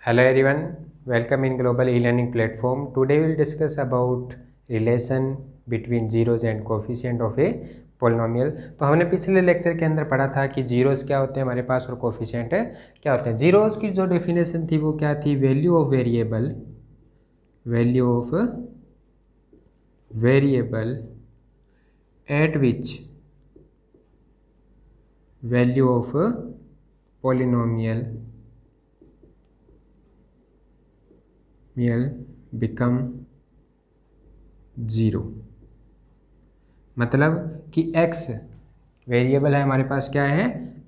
Hello everyone, welcome in global e-learning platform. Today we will discuss about relation between zeros and coefficient of a polynomial. तो हमने पिछले lecture के अंदर पढ़ा था कि जीरोस क्या होते हैं हमारे पास और कोफिशिएंट क्या होते हैं। जीरोस की जो डेफिनेशन थी वो क्या थी, value of variable eight which value of polynomial become zero. मतलब कि x वेरिएबल है हमारे पास, क्या है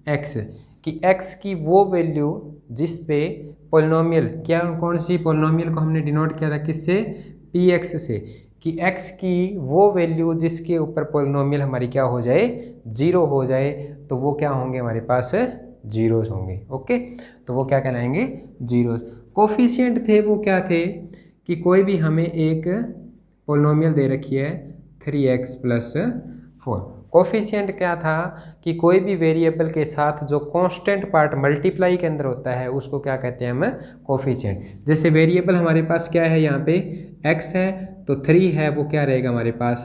x, कि x की वो वैल्यू जिस पे पोलिनोमियल, क्या कौन सी पोलिनोमियल को हमने डिनोट किया था किससे, px से, कि x की वो वैल्यू जिसके ऊपर पोलिनोमियल हमारी क्या हो जाए, ज़ीरो हो जाए, तो वो क्या होंगे हमारे पास, जीरोस होंगे। ओके, तो वो क्या कहलाएंगे, जीरोस। कोफिशिएंट थे वो क्या थे कि कोई भी हमें एक पोलिनोमियल दे रखी है 3x + 4। कोफिशिएंट क्या था कि कोई भी वेरिएबल के साथ जो कांस्टेंट पार्ट मल्टीप्लाई के अंदर होता है उसको क्या कहते हैं हम, कोफिशिएंट। जैसे वेरिएबल हमारे पास क्या है, यहाँ पे x है तो 3 है, वो क्या रहेगा हमारे पास,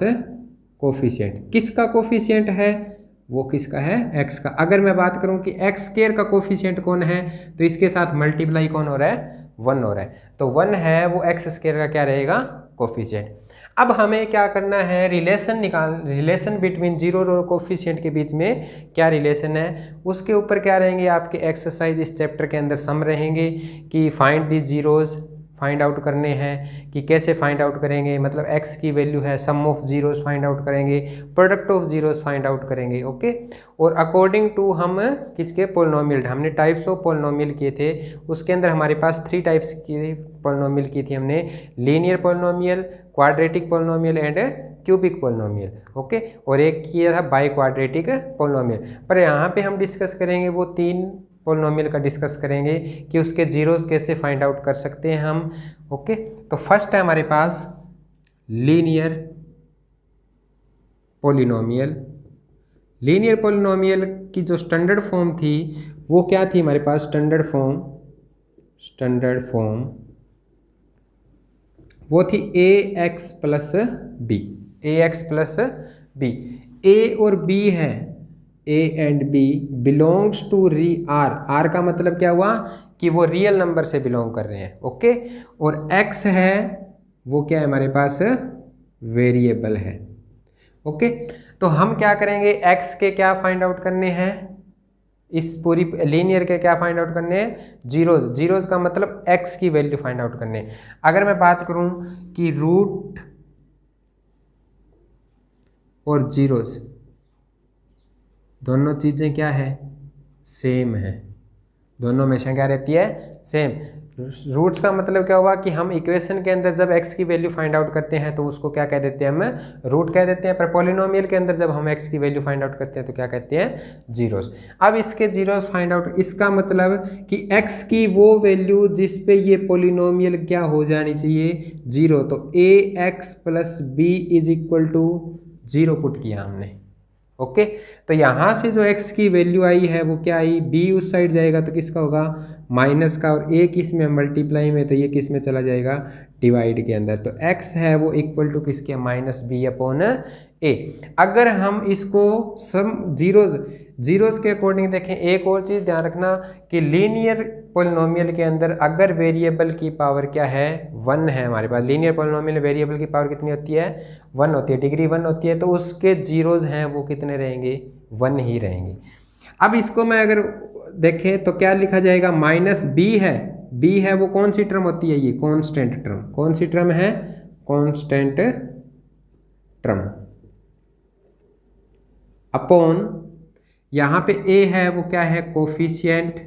कोफिशिएंट। किसका कोफिशिएंट है, वो किसका है, x का। अगर मैं बात करूं कि x² का कोफिशिएंट कौन है, तो इसके साथ मल्टीप्लाई कौन हो रहा है, 1 हो रहा है, तो 1 है वो x² का क्या रहेगा, कोफिशिएंट। अब हमें क्या करना है, रिलेशन बिटवीन जीरो और कोफिशिएंट के बीच में क्या रिलेशन है, उसके ऊपर क्या रहेंगे आपके एक्सरसाइज इस चैप्टर के अंदर सम रहेंगे कि find the zeros, find out करने हैं कि कैसे फाइंड आउट करेंगे, मतलब x की वैल्यू है, sum of zeros find out करेंगे, product of zeros find out करेंगे। ओके, और अकॉर्डिंग टू हम किसके पोलिनोमियल, हमने टाइप्स ऑफ पोलिनोमियल किए थे, उसके अंदर हमारे पास 3 टाइप्स की पोलिनोमियल की थी हमने, linear polynomial, quadratic polynomial and cubic polynomial. Okay, और एक किया था बाई क्वाड्रेटिक पोलिनोमियल। पर यहाँ पे हम डिस्कस करेंगे वो 3 पोलिनोमियल का डिस्कस करेंगे कि उसके जीरोस कैसे फाइंड आउट कर सकते हैं हम। ओके, तो फर्स्ट है हमारे पास लीनियर पोलिनोमियल। लीनियर पोलिनोमियल की जो स्टैंडर्ड फॉर्म थी वो क्या थी हमारे पास, स्टैंडर्ड फॉर्म वो थी ax + b। a और b है, a and b belongs to r का मतलब क्या हुआ कि वो रियल नंबर से बिलोंग कर रहे हैं। ओके, और x है वो क्या है हमारे पास, वेरिएबल है। ओके, तो हम क्या करेंगे, x के क्या फाइंड आउट करने हैं, इस पूरी लीनियर के क्या फाइंड आउट करने हैं, जीरोस का मतलब x की वैल्यू फाइंड आउट करने हैं। अगर मैं बात करूं कि रूट और जीरोस दोनों चीज़ें क्या है, सेम है, दोनों हमेशा क्या रहती है, सेम। रूट्स का मतलब क्या हुआ कि हम इक्वेशन के अंदर जब x की वैल्यू फाइंड आउट करते हैं तो उसको क्या कह देते हैं, हम रूट कह देते हैं, पर पॉलिनोमियल के अंदर जब हम x की वैल्यू फाइंड आउट करते हैं तो क्या कहते हैं, जीरोस। अब इसके जीरोस फाइंड आउट, इसका मतलब कि x की वो वैल्यू जिस पे ये पॉलिनोमियल क्या हो जानी चाहिए, जीरो, तो ax + b = 0 पुट किया हमने। ओके, तो यहाँ से जो x की वैल्यू आई है वो क्या आई, b उस साइड जाएगा तो किसका होगा, माइनस का, और a किस में, मल्टीप्लाई में, तो ये किस में चला जाएगा, डिवाइड के अंदर, तो x है वो इक्वल टू किसके, -b/a। अगर हम इसको सम जीरोस के अकॉर्डिंग देखें, एक और चीज़ ध्यान रखना कि लीनियर पोलिनोमियल के अंदर अगर वेरिएबल की पावर क्या है, 1 है हमारे पास, लीनियर पोलिनोमियल वेरिएबल की पावर कितनी होती है, 1 होती है, डिग्री 1 होती है, तो उसके जीरोस हैं वो कितने रहेंगे, 1 ही रहेंगे। अब इसको मैं अगर देखें तो क्या लिखा जाएगा, -b है वो कौन सी टर्म होती है, ये कांस्टेंट टर्म, कौन सी टर्म है, कांस्टेंट टर्म, अपॉन यहाँ पे a है वो क्या है, कोफिशिएंट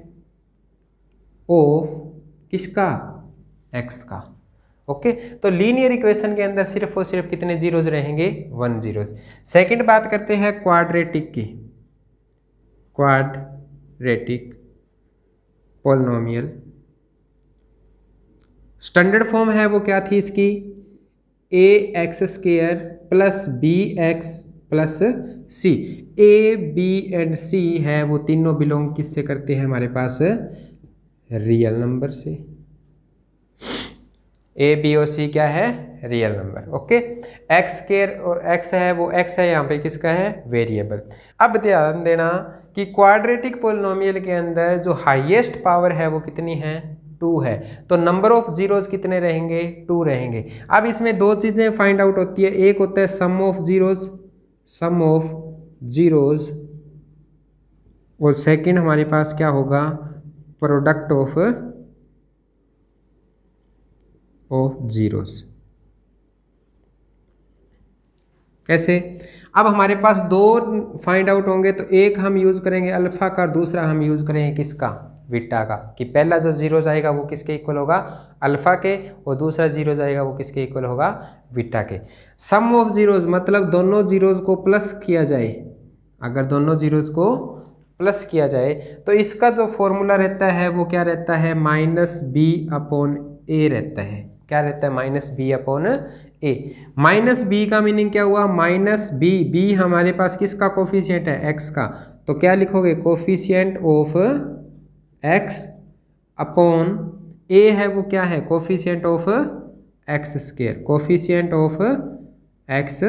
ऑफ किसका, x का। ओके, तो लीनियर इक्वेशन के अंदर सिर्फ और सिर्फ कितने जीरोस रहेंगे, 1 जीरोस। सेकंड बात करते हैं क्वाड्रेटिक की, क्वाड्रेटिक पोलिनोमियल। स्टैंडर्ड फॉर्म है वो क्या थी इसकी, ax² + bx + c। a b and c है वो तीनों बिलोंग किससे करते हैं हमारे पास, रियल नंबर से। ए बी और सी क्या है, real number. Okay, x square और एक्स है वो एक्स है यहाँ पे किसका है, वेरिएबल। अब ध्यान देना कि क्वाड्रेटिक पोलिनोमियल के अंदर जो हाईएस्ट पावर है वो कितनी है, 2 है, तो नंबर ऑफ जीरोज कितने रहेंगे, 2 रहेंगे। अब इसमें दो चीजें फाइंड आउट होती है, एक होता है सम ऑफ जीरोज और सेकंड हमारे पास क्या होगा, प्रोडक्ट ऑफ जीरोस। कैसे, अब हमारे पास दो फाइंड आउट होंगे, तो एक हम यूज करेंगे अल्फा का, दूसरा हम यूज करेंगे किसका, बीटा का, कि पहला जो जीरो जाएगा वो किसके इक्वल होगा, अल्फा के, और दूसरा जीरो जाएगा वो किसके इक्वल होगा, बीटा के। सम ऑफ जीरोज मतलब दोनों जीरोज को प्लस किया जाए, अगर दोनों जीरोज को प्लस किया जाए तो इसका जो फॉर्मूला रहता है वो क्या रहता है, -b/a रहता है। क्या रहता है, -b/a। -b का मीनिंग क्या हुआ, -b हमारे पास किसका कोफिशिएंट है, x का, तो क्या लिखोगे, coefficient of x upon a है वो क्या है, coefficient of x square, coefficient of x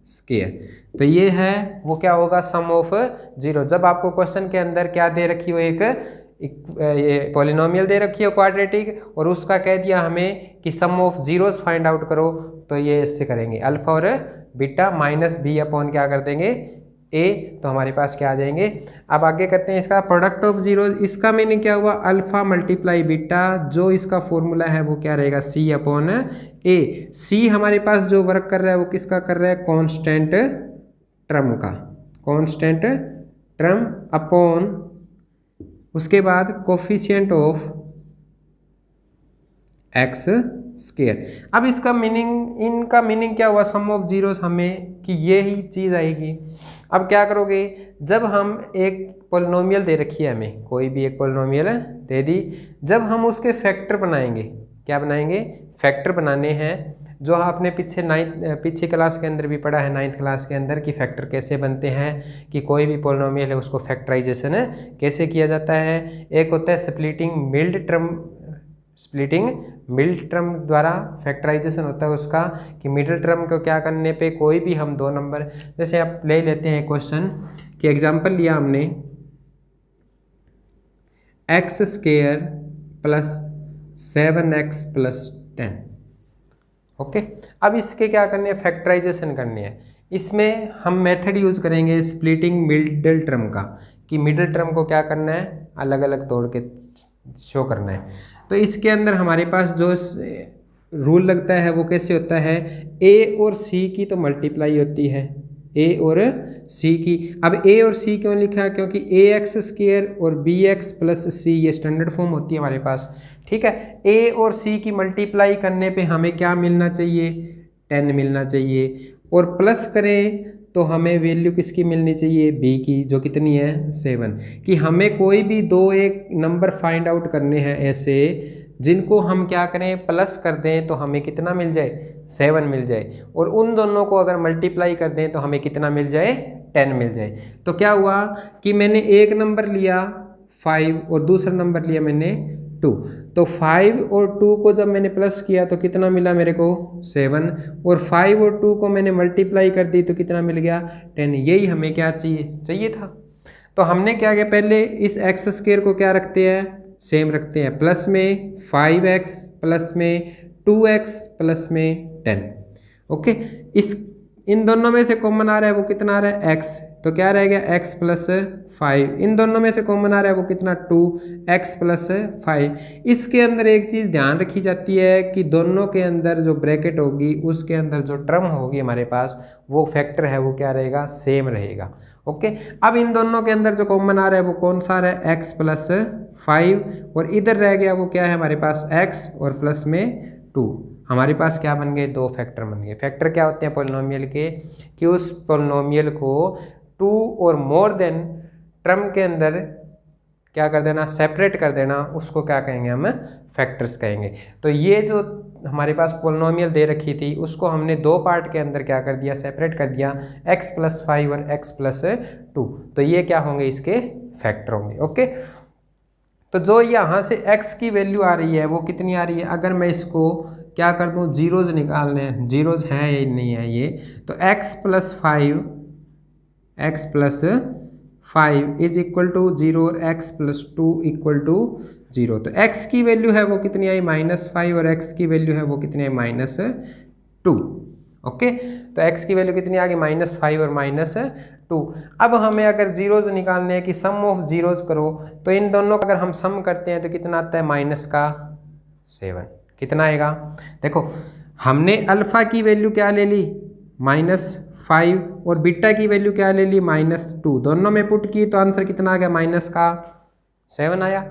square. तो ये है वो क्या होगा, सम ऑफ जीरो। जब आपको क्वेश्चन के अंदर क्या दे रखी हो, एक ये पॉलिनोमियल दे रखी है क्वाड्रेटिक, और उसका कह दिया हमें कि सम ऑफ जीरोस फाइंड आउट करो, तो ये इससे करेंगे अल्फा और बीटा -b अपॉन क्या कर देंगे, a, तो हमारे पास क्या आ जाएंगे। अब आगे करते हैं इसका प्रोडक्ट ऑफ जीरो। इसका मीनिंग क्या हुआ, अल्फा मल्टीप्लाई बीटा, जो इसका फॉर्मूला है वो क्या रहेगा, c/a। c हमारे पास जो वर्क कर रहा है वो किसका कर रहा है, कांस्टेंट टर्म का, कांस्टेंट टर्म अपॉन उसके बाद कोफिशिएंट ऑफ x स्क्वायर। अब इसका मीनिंग, इनका मीनिंग क्या हुआ, सम ऑफ जीरोस, हमें कि ये ही चीज़ आएगी। अब क्या करोगे, जब हम एक पॉलिनोमियल दे रखी है हमें, कोई भी एक पॉलिनोमियल दे दी, जब हम उसके फैक्टर बनाएंगे, क्या बनाएंगे, फैक्टर बनाने हैं, जो आपने पीछे क्लास के अंदर भी पढ़ा है, 9th क्लास के अंदर, कि फैक्टर कैसे बनते हैं, कि कोई भी पॉलिनोमियल है उसको फैक्टराइजेशन कैसे किया जाता है। एक होता है स्प्लिटिंग मिड टर्म द्वारा फैक्टराइजेशन होता है उसका, कि मिडिल टर्म को क्या करने पे कोई भी हम दो नंबर, जैसे आप ले लेते हैं क्वेश्चन कि एग्जांपल लिया हमने x square plus 7x plus 10। Okay, अब इसके क्या करने हैं, फैक्टराइजेशन करने हैं। इसमें हम मेथड यूज करेंगे स्प्लिटिंग मिडिल टर्म का, कि मिडिल टर्म को क्या करना है, अलग अलग तोड़ के शो करना है। तो इसके अंदर हमारे पास जो रूल लगता है वो कैसे होता है, a और c की तो मल्टीप्लाई होती है, a और c की। अब a और c क्यों लिखा है, क्योंकि ax स्क्वायर और bx प्लस c ये स्टैंडर्ड फॉर्म होती है हमारे पास, ठीक है। a और c की मल्टीप्लाई करने पे हमें क्या मिलना चाहिए, 10 मिलना चाहिए, और प्लस करें तो हमें वैल्यू किसकी मिलनी चाहिए, b की, जो कितनी है, 7। कि हमें कोई भी दो एक नंबर फाइंड आउट करने हैं ऐसे, जिनको हम क्या करें, प्लस कर दें तो हमें कितना मिल जाए, 7 मिल जाए, और उन दोनों को अगर मल्टीप्लाई कर दें तो हमें कितना मिल जाए, 10 मिल जाए। तो क्या हुआ कि मैंने एक नंबर लिया 5 और दूसरा नंबर लिया मैंने 2, तो 5 और 2 को जब मैंने प्लस किया तो कितना मिला मेरे को, 7, और 5 और 2 को मैंने मल्टीप्लाई कर दी तो कितना मिल गया, 10। यही हमें क्या चाहिए था। तो हमने क्या किया, पहले इस x स्क्वायर को क्या रखते हैं, सेम रखते हैं, प्लस में 5x प्लस में 2x प्लस में 10। ओके, इन दोनों में से कॉमन आ रहा है वो कितना आ रहा है, x, तो क्या रहेगा, x प्लस 5। इन दोनों में से कॉमन आ रहा है वो कितना, 2x प्लस 5। इसके अंदर एक चीज़ ध्यान रखी जाती है कि दोनों के अंदर जो ब्रैकेट होगी उसके अंदर जो टर्म होगी हमारे पास, वो फैक्टर है वो क्या रहेगा, सेम रहेगा। ओके, अब इन दोनों के अंदर जो कॉमन आ रहा है वो कौन सा आ रहा है, x प्लस 5, और इधर रह गया वो क्या है हमारे पास, x और प्लस में 2। हमारे पास क्या बन गए, दो फैक्टर बन गए। फैक्टर क्या होते हैं पॉलिनोमियल के, कि उस पॉलिनोमियल को 2 और मोर देन टर्म के अंदर क्या कर देना, सेपरेट कर देना, उसको क्या कहेंगे हम, फैक्टर्स कहेंगे। तो ये जो हमारे पास पॉलिनोमियल दे रखी थी उसको हमने दो पार्ट के अंदर क्या कर दिया, सेपरेट कर दिया, x प्लस 5 और x प्लस 2। तो ये क्या होंगे, इसके फैक्टर होंगे। ओके, तो जो यहाँ से x की वैल्यू आ रही है वो कितनी आ रही है, अगर मैं इसको क्या कर दूं, जीरोज निकालने हैं, जीरोज हैं या नहीं है ये, तो x plus 5 is equal to 0 और x प्लस 2 इक्वल टू 0। तो x की वैल्यू है वो कितनी आई, -5, और x की वैल्यू है वो कितनी आई, -2। ओके, तो x की वैल्यू कितनी आ गई, -5 और -2। अब हमें अगर जीरोज निकालने हैं कि सम ऑफ जीरोज करो, तो इन दोनों का अगर हम सम करते हैं तो कितना आता है, -7। कितना आएगा, देखो हमने अल्फा की वैल्यू क्या ले ली, -5, और बीटा की वैल्यू क्या ले ली, -2। दोनों में पुट की तो आंसर कितना आ गया, -7 आया।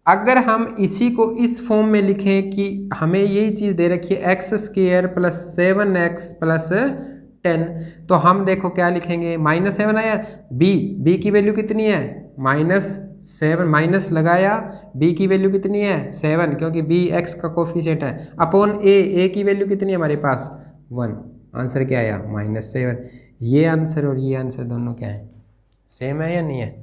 अगर हम इसी को इस फॉर्म में लिखें कि हमें यही चीज़ दे रखी है x² प्लस 7x प्लस 10, तो हम देखो क्या लिखेंगे, -7 आया। b की वैल्यू कितनी है, -7, माइनस लगाया, b की वैल्यू कितनी है, 7, क्योंकि b x का कोफिशिएंट है, अपॉन a की वैल्यू कितनी है हमारे पास, 1। आंसर क्या आया, -7। ये आंसर और ये आंसर दोनों क्या है, सेम है या नहीं है,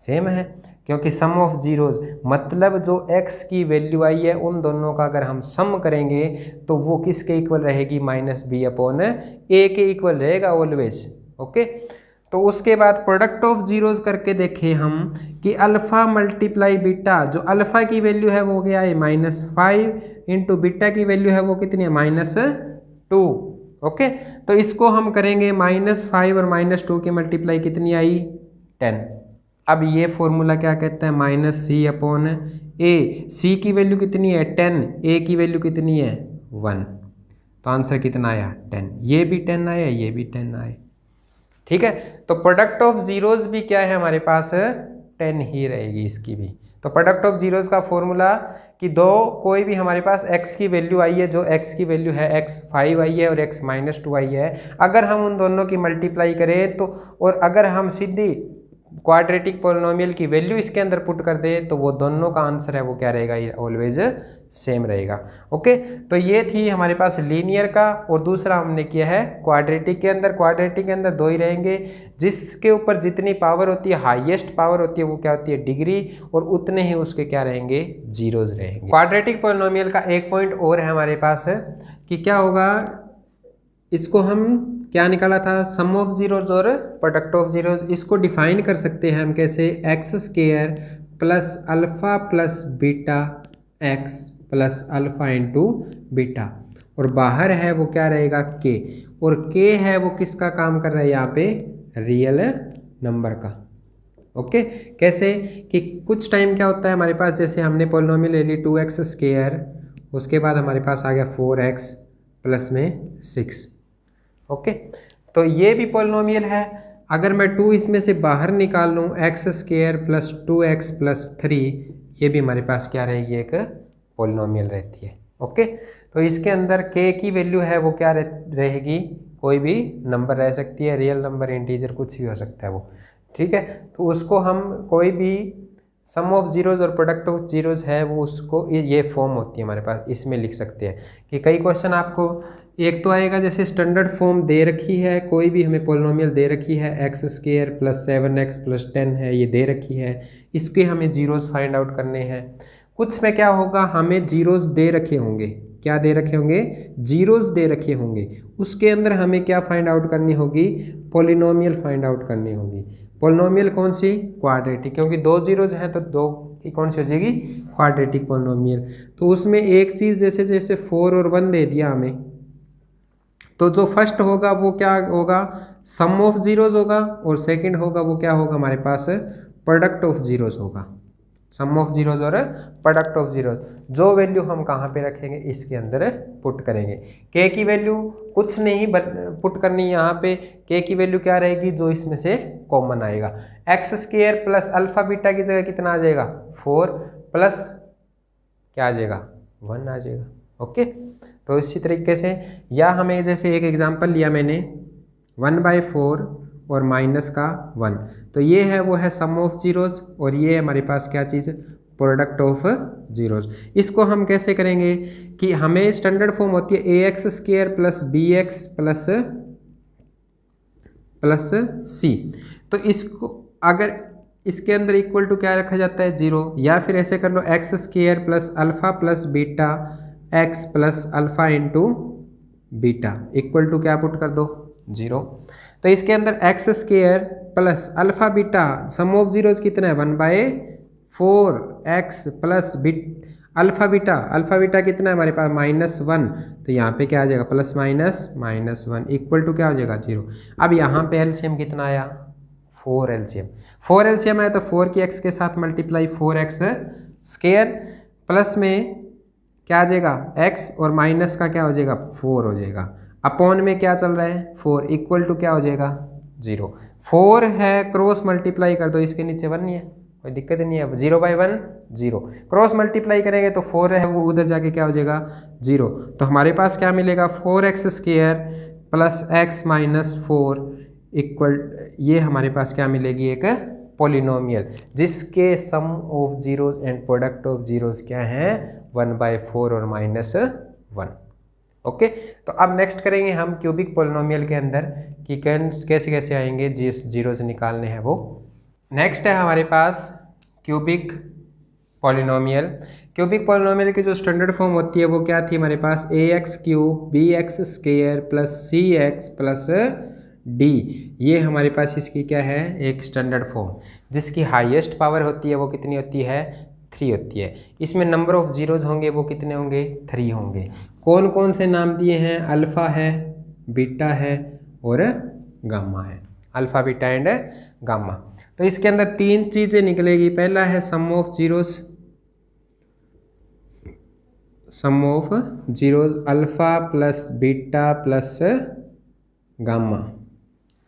सेम है, क्योंकि सम ऑफ जीरोज मतलब जो x की वैल्यू आई है उन दोनों का अगर हम सम करेंगे तो वो किसके इक्वल रहेगी, -b अपॉन a के इक्वल रहेगा ऑलवेज। ओके, तो उसके बाद प्रोडक्ट ऑफ जीरोज करके देखें हम कि अल्फा मल्टीप्लाई बीटा, जो अल्फा की वैल्यू है वो क्या है, -5 इंटू बीटा की वैल्यू है वो कितनी है, -2। ओके, तो इसको हम करेंगे, -5 और -2 की मल्टीप्लाई कितनी आई, 10। अब ये फॉर्मूला क्या कहता है, -c अपॉन a। c की वैल्यू कितनी है, 10, a की वैल्यू कितनी है, 1। तो आंसर कितना आया, 10। ये भी 10 आया, ये भी 10 आया। ठीक है, तो प्रोडक्ट ऑफ जीरोज भी क्या है हमारे पास, 10 ही रहेगी इसकी भी। तो प्रोडक्ट ऑफ जीरोज का फॉर्मूला कि दो कोई भी हमारे पास x की वैल्यू आई है, जो x की वैल्यू है x5 आई है और x -2 आई है, अगर हम उन दोनों की मल्टीप्लाई करें तो, और अगर हम सीधी क्वाड्रेटिक पॉलिनोमियल की वैल्यू इसके अंदर पुट कर दे तो वो दोनों का आंसर है वो क्या रहेगा, ये ऑलवेज सेम रहेगा। ओके, तो ये थी हमारे पास लीनियर का, और दूसरा हमने किया है क्वाड्रेटिक के अंदर। क्वाड्रेटिक के अंदर दो ही रहेंगे, जिसके ऊपर जितनी पावर होती है, हाईएस्ट पावर होती है वो क्या होती है, डिग्री, और उतने ही उसके क्या रहेंगे, जीरोज रहेंगे। क्वाड्रेटिक पॉलिनोमियल का एक पॉइंट और है हमारे पास कि क्या होगा, इसको हम क्या निकाला था, सम ऑफ जीरोज और प्रोडक्ट ऑफ जीरोज। इसको डिफाइन कर सकते हैं हम कैसे, x² plus alpha plus beta x plus alpha into beta, और बाहर है वो क्या रहेगा, k, और k है वो किसका काम कर रहा है यहाँ पे, रियल नंबर का। ओके, कैसे कि कुछ टाइम क्या होता है हमारे पास, जैसे हमने पॉलिनोमियल ले ली 2x², उसके बाद हमारे पास आ गया 4x प्लस में 6। ओके, तो ये भी पॉलिनोमियल है। अगर मैं 2 इसमें से बाहर निकाल लूँ, x² प्लस 2x प्लस 3, ये भी हमारे पास क्या रहेगी, एक पॉलिनोमियल रहती है। ओके, तो इसके अंदर k की वैल्यू है वो क्या रहेगी, कोई भी नंबर रह सकती है, रियल नंबर, इंटीजर, कुछ भी हो सकता है वो। ठीक है, तो उसको हम कोई भी सम ऑफ जीरोज और प्रोडक्ट ऑफ जीरोज है वो उसको ये फॉर्म होती है हमारे पास, इसमें लिख सकते हैं कि कई क्वेश्चन आपको एक तो आएगा, जैसे स्टैंडर्ड फॉर्म दे रखी है, कोई भी हमें पॉलिनोमियल दे रखी है, x² प्लस 7x प्लस 10 है, ये दे रखी है, इसके हमें जीरोज फाइंड आउट करने हैं। कुछ में क्या होगा, हमें जीरोज दे रखे होंगे, क्या दे रखे होंगे, जीरोज दे रखे होंगे, उसके अंदर हमें क्या फाइंड आउट करनी होगी, पॉलिनोमियल फाइंड आउट करनी होगी। पॉलिनोमियल कौन सी, क्वाड्रेटिक, क्योंकि दो जीरोज हैं तो दो की कौन सी हो जाएगी, क्वाड्रेटिक पॉलिनोमियल। तो उसमें एक चीज़ जैसे जैसे 4 और 1 दे दिया हमें, तो जो फर्स्ट होगा वो क्या होगा, सम ऑफ जीरोज होगा, और सेकंड होगा वो क्या होगा हमारे पास, प्रोडक्ट ऑफ जीरोज होगा। सम ऑफ जीरोज और प्रोडक्ट ऑफ जीरोज, जो वैल्यू हम कहाँ पे रखेंगे, इसके अंदर पुट करेंगे। k की वैल्यू कुछ नहीं पुट करनी यहाँ पे, k की वैल्यू क्या रहेगी, जो इसमें से कॉमन आएगा। x² प्लस अल्फा बीटा की जगह कितना आ जाएगा, 4 प्लस क्या आ जाएगा, 1 आ जाएगा। ओके, तो इसी तरीके से, या हमें जैसे एक एग्जांपल लिया मैंने 1/4 और माइनस का 1, तो ये है वो है सम ऑफ जीरोज, और ये हमारे पास क्या चीज़, प्रोडक्ट ऑफ जीरोज। इसको हम कैसे करेंगे कि हमें स्टैंडर्ड फॉर्म होती है ax² plus bx plus c, तो इसको अगर इसके अंदर इक्वल टू क्या रखा जाता है, 0, या फिर ऐसे कर लो x² plus alpha plus beta x plus alpha into beta equal to क्या पुट कर दो 0। तो इसके अंदर x square plus alpha beta sum of zeros कितना है 1/4 एक्स प्लस अल्फ़ा बीटा कितना है हमारे पास -1। तो यहाँ पे क्या आ जाएगा प्लस माइनस -1 इक्वल टू क्या हो जाएगा 0। अब यहाँ पे एलसीएम कितना आया 4 एलसीएम आया तो 4 की x के साथ मल्टीप्लाई 4x स्क्वायर प्लस में क्या आ जाएगा x और माइनस का क्या हो जाएगा 4 हो जाएगा। अपॉन में क्या चल रहा है 4 इक्वल टू क्या हो जाएगा 0। 4 है क्रॉस मल्टीप्लाई कर दो, इसके नीचे 1 नहीं है कोई दिक्कत नहीं है, 0/1 0 क्रॉस मल्टीप्लाई करेंगे तो 4 है वो उधर जाके क्या हो जाएगा 0। तो हमारे पास क्या मिलेगा 4x square plus x minus 4 equal ये हमारे पास क्या मिलेगी एक पॉलिनोमियल जिसके sum of zeros and product of zeros क्या है 1/4 और -1। ओके तो अब नेक्स्ट करेंगे हम क्यूबिक पॉलिनोमियल के अंदर कि कैसे कैसे आएंगे जिस जीरोज निकालने हैं वो। नेक्स्ट है हमारे पास क्यूबिक पॉलिनोमियल की जो स्टैंडर्ड फॉर्म होती है वो क्या थी हमारे पास ax³ bx square plus cx plus d। ये हमारे पास इसकी क्या है एक स्टैंडर्ड फॉर्म जिसकी हाईएस्ट पावर होती है वो कितनी होती है 3 होती है। इसमें नंबर ऑफ जीरोज होंगे वो कितने होंगे 3 होंगे। कौन कौन से नाम दिए हैं अल्फ़ा है बीटा है और गामा है, अल्फ़ा बीटा एंड गामा। तो इसके अंदर 3 चीज़ें निकलेगी। पहला है sum of zeros alpha plus beta plus gamma.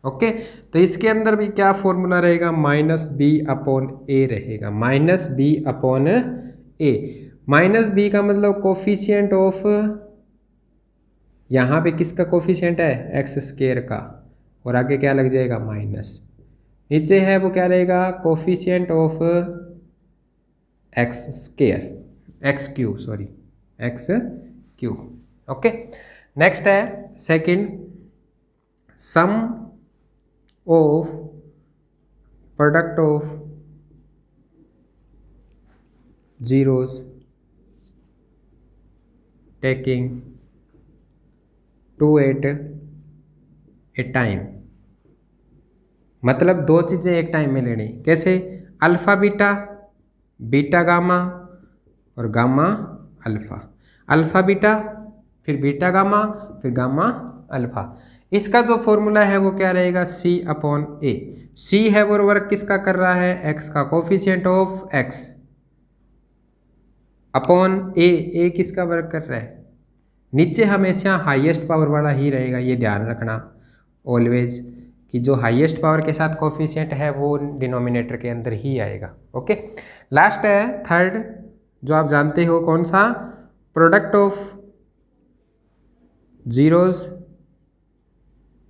Okay तो इसके अंदर भी क्या फॉर्मूला रहेगा -b/a रहेगा, -b/a। -b का मतलब कोफिशिएंट ऑफ यहाँ पे किसका कोफिशिएंट है एक्स स्क्वायर का और आगे क्या लग जाएगा माइनस, नीचे है वो क्या रहेगा coefficient of x Q. Okay next है second sum of product of zeros taking 2 at a time. मतलब 2 चीज़ें एक टाइम में लेनी कैसे अल्फ़ा बीटा गामा और गामा अल्फ़ा बीटा फिर बीटा गामा फिर गामा अल्फ़ा। इसका जो फॉर्मूला है वो क्या रहेगा C/A। C है वो वर्क किसका कर रहा है x का coefficient of x upon a किसका वर्क कर रहा है नीचे हमेशा हाईएस्ट पावर वाला ही रहेगा, ये ध्यान रखना ऑलवेज कि जो हाईएस्ट पावर के साथ कोफिशिएंट है वो डिनोमिनेटर के अंदर ही आएगा। ओके लास्ट है थर्ड जो आप जानते हो कौन सा प्रोडक्ट ऑफ जीरोज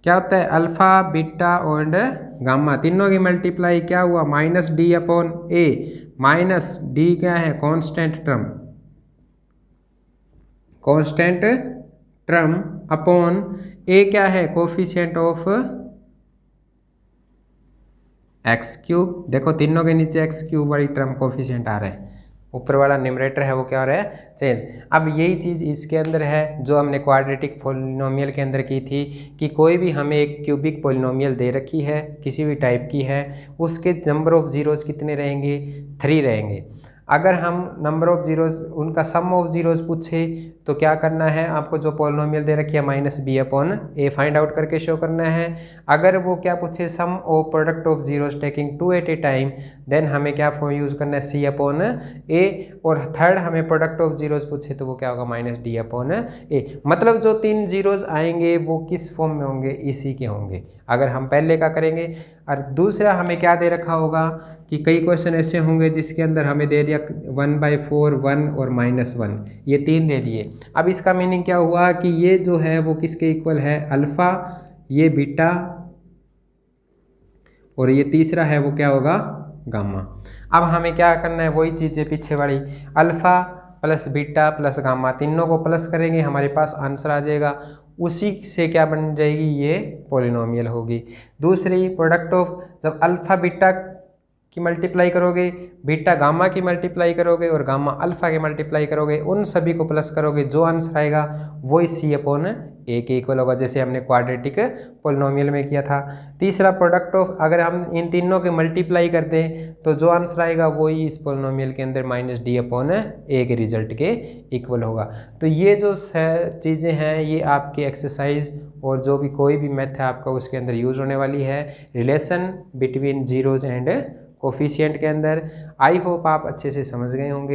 क्या होता है अल्फ़ा बीटा और गामा तीनों की मल्टीप्लाई क्या हुआ -d/a। -d क्या है कांस्टेंट टर्म अपॉन a क्या है कोफिशिएंट ऑफ x³। देखो तीनों के नीचे x³ वाली टर्म कोफिशिएंट आ रहा है, ऊपर वाला न्यूमरेटर है वो क्या हो रहा है चेंज। अब यही चीज़ इसके अंदर है जो हमने क्वाड्रेटिक पॉलिनोमियल के अंदर की थी कि कोई भी हमें एक क्यूबिक पॉलिनोमियल दे रखी है किसी भी टाइप की है उसके नंबर ऑफ जीरोज कितने रहेंगे 3 रहेंगे। अगर हम नंबर ऑफ जीरोज उनका सम ऑफ जीरोज पूछे तो क्या करना है आपको जो पॉलिनोमियल दे रखी है -b/a फाइंड आउट करके शो करना है। अगर वो क्या पूछे sum of product of zeros taking 2 at a time then हमें क्या फॉर्म यूज़ करना है C/a। और थर्ड हमें प्रोडक्ट ऑफ जीरोज पूछे तो वो क्या होगा -d/a। मतलब जो 3 जीरोज आएंगे वो किस फॉर्म में होंगे इसी के होंगे अगर हम पहले का करेंगे। और दूसरा हमें क्या दे रखा होगा कि कई क्वेश्चन ऐसे होंगे जिसके अंदर हमें दे दिया 1/4 1 और -1 ये 3 दे दिए। अब इसका मीनिंग क्या हुआ कि ये जो है वो किसके इक्वल है अल्फ़ा ये बीटा और ये तीसरा है वो क्या होगा गामा। अब हमें क्या करना है वही चीज़ें पीछे वाली alpha plus beta plus gamma तीनों को प्लस करेंगे हमारे पास आंसर आ जाएगा, उसी से क्या बन जाएगी ये पॉलिनोमियल होगी। दूसरी प्रोडक्ट ऑफ जब अल्फ़ा बीटा की मल्टीप्लाई करोगे, बीटा गामा की मल्टीप्लाई करोगे और गामा अल्फा की मल्टीप्लाई करोगे, उन सभी को प्लस करोगे, जो आंसर आएगा वही C/A के इक्वल होगा, जैसे हमने क्वाड्रेटिक पोलिनोमियल में किया था। तीसरा प्रोडक्ट ऑफ, अगर हम इन तीनों के मल्टीप्लाई कर दें तो जो आंसर आएगा वही इस पोलिनोमियल के अंदर -D/A के रिजल्ट के इक्वल होगा। तो ये जो चीज़ें हैं ये आपके एक्सरसाइज और जो भी कोई भी मैथ है आपका उसके अंदर यूज होने वाली है, relation between zeros and coefficient के अंदर। आई होप आप अच्छे से समझ गए होंगे।